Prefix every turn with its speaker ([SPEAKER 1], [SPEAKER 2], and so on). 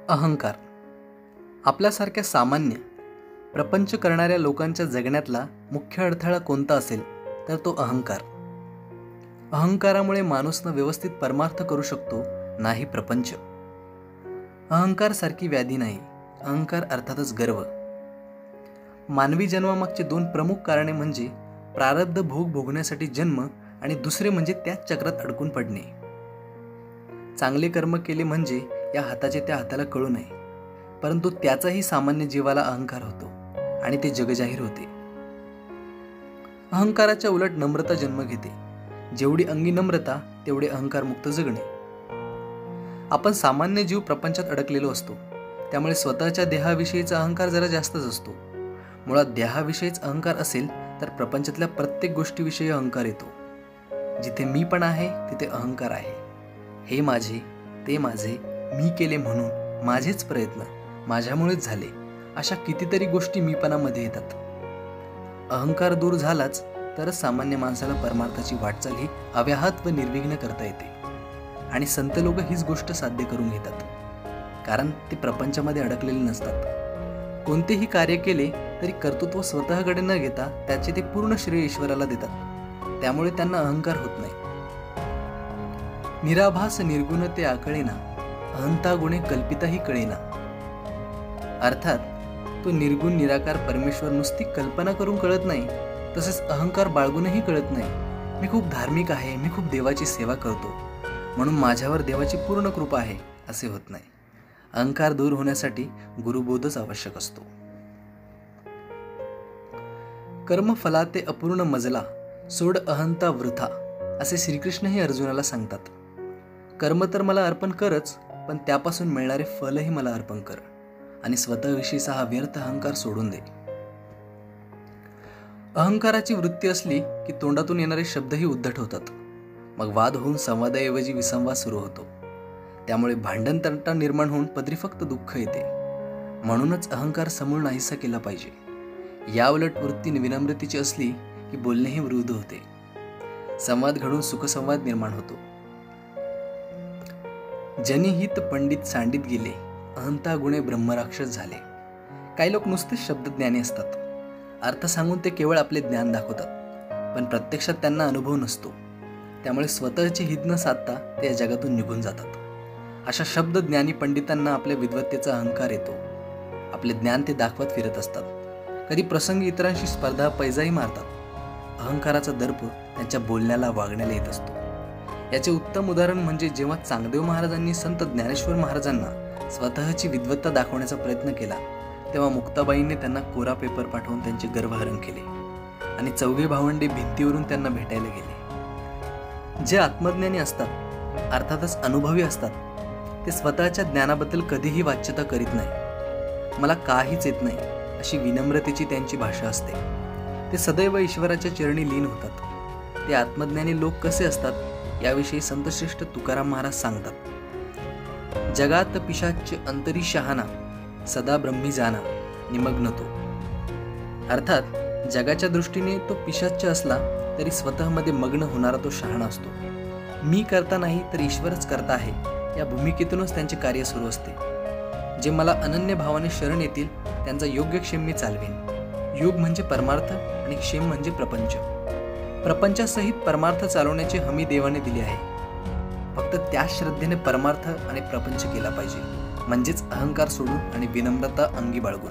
[SPEAKER 1] अहंकार आपल्यासारख्या सामान्य प्रपंच करणाऱ्या लोकांच्या जगण्यातला मुख्य अडथळा कोणता असेल तर तो अहंकार. अहंकारामुळे माणूस न व्यवस्थित परमार्थ करू शकतो, नाही प्रपंच. अहंकार सारखी व्याधी नाही. अहंकार अर्थातच गर्व. मानवी जन्मामागचे दोन प्रमुख कारणे म्हणजे प्रारब्ध भोग भोगण्यासाठी जन्म आणि दुसरे म्हणजे त्याच चक्रात अडकून पडणे. चांगले कर्म केले म्हणजे या हाताचे त्या हाताला कळू नये, परंतु त्याचाही सामान्य जीवाला अहंकार होतो आणि ते जगजाहीर होते. अहंकाराच्या उलट नम्रता जन्म घेते. जेवढी अंगी नम्रता तेवढे अहंकारमुक्त जगणे. आपण सामान्य जीव प्रपंचात अडकलेलो असतो, त्यामुळे स्वतःच्या देहाविषयीचा अहंकार जरा जास्तच असतो. मुळात देहाविषयीच अहंकार असेल तर प्रपंचातल्या प्रत्येक गोष्टीविषयी अहंकार येतो. जिथे मी पण आहे तिथे अहंकार आहे. हे माझे, ते माझे, मी केले म्हणून, माझेच प्रयत्न, माझ्यामुळेच झाले, अशा कितीतरी गोष्टी मीपणामध्ये येतात. अहंकार दूर झालाच तरच सामान्य माणसाला परमार्थाची वाटचाल ही अव्याहत व निर्विघ्न करता येते. आणि संत लोक हीच गोष्ट साध्य करून घेतात, कारण ते प्रपंचामध्ये अडकलेले नसतात. कोणतेही कार्य केले तरी कर्तृत्व स्वतःकडे न घेता त्याचे ते पूर्ण श्रेय ईश्वराला देतात. त्यामुळे त्यांना अहंकार होत नाही. निराभास निर्गुण ते आकळेना, अहंता गुणे कल्पिताही कळेना. अर्थात तो निर्गुण निराकार परमेश्वर नुसती कल्पना करून कळत नाही, तसेच अहंकार बाळगूनही कळत नाही. मी खूप धार्मिक आहे, मी खूप देवाची सेवा करतो म्हणून माझ्यावर देवाची पूर्ण कृपा आहे असे होत नाही. अहंकार दूर होण्यासाठी गुरुबोधच आवश्यक असतो. कर्मफलाते अपूर्ण मजला, सोड अहंता वृथा, असे श्रीकृष्णही अर्जुनाला सांगतात. कर्म तर मला अर्पण करच, पण त्यापासून मिळणारे फलही मला अर्पण कर आणि स्वतःविषयीचा हा व्यर्थ अहंकार सोडून दे. अहंकाराची वृत्ती असली की तोंडातून येणारे शब्दही उद्धट होतात. मग वाद होऊन संवादाऐवजी विसंवाद सुरू होतो. त्यामुळे भांडण तंटा निर्माण होऊन पदरी फक्त दुःख येते. म्हणूनच अहंकार समूळ नाहीसा केला पाहिजे. याउलट वृत्ती विनम्रतेची असली की बोलणेही मृदू होते. संवाद घडून सुखसंवाद निर्माण होतो. जनिहित पंडित सांडित गेले, अहंता गुणे ब्रह्मराक्षस झाले. काही लोक नुसतेच शब्दज्ञानी असतात. अर्थ सांगून ते केवळ आपले ज्ञान दाखवतात, पण प्रत्यक्षात त्यांना अनुभव नसतो. त्यामुळे स्वतःचे हित न साधता ते या जगातून निघून जातात. अशा शब्दज्ञानी पंडितांना आपल्या विद्वत्तेचा अहंकार येतो. आपले ज्ञान ते दाखवत फिरत असतात. कधी प्रसंगी इतरांशी स्पर्धा पैजाही मारतात. अहंकाराचा दर्प त्यांच्या बोलण्याला वागण्याला येत असतो. याचे उत्तम उदाहरण म्हणजे जेव्हा चांगदेव महाराजांनी संत ज्ञानेश्वर महाराजांना स्वतःची विद्वत्ता दाखवण्याचा प्रयत्न केला, तेव्हा मुक्ताबाईंनी त्यांना कोरा पेपर पाठवून त्यांचे गर्वहरण केले आणि चौघे भावंडे भिंतीवरून त्यांना भेटायला गेले. जे आत्मज्ञानी असतात, अर्थातच अनुभवी असतात, ते स्वतःच्या ज्ञानाबद्दल कधीही वाच्यता करीत नाही. मला काहीच येत नाही अशी विनम्रतेची त्यांची भाषा असते. ते सदैव ईश्वराच्या चरणी लीन होतात. ते आत्मज्ञानी लोक कसे असतात याविषयी संतश्रेष्ठ तुकाराम महाराज सांगतात. जगात पिशाच्य अंतरी शहाणा, सदा ब्रह्मी जाना निमग्न तो. अर्थात जगाच्या दृष्टीने तो पिशाच्य असला तरी स्वतःमध्ये मग्न होणारा तो शहाणा असतो. मी करता नाही तर ईश्वरच करता आहे या भूमिकेतूनच त्यांचे कार्य सुरू असते. जे मला अनन्य भावाने शरण येतील त्यांचा योग्य क्षेम मी चालवेन. योग म्हणजे परमार्थ आणि क्षेम म्हणजे प्रपंच. प्रपंचासहित परमार्थ चालवण्याची हमी देवाने दिली आहे. फक्त त्याच श्रद्धेने परमार्थ आणि प्रपंच केला पाहिजे, म्हणजेच अहंकार सोडून आणि विनम्रता अंगी बाळगून.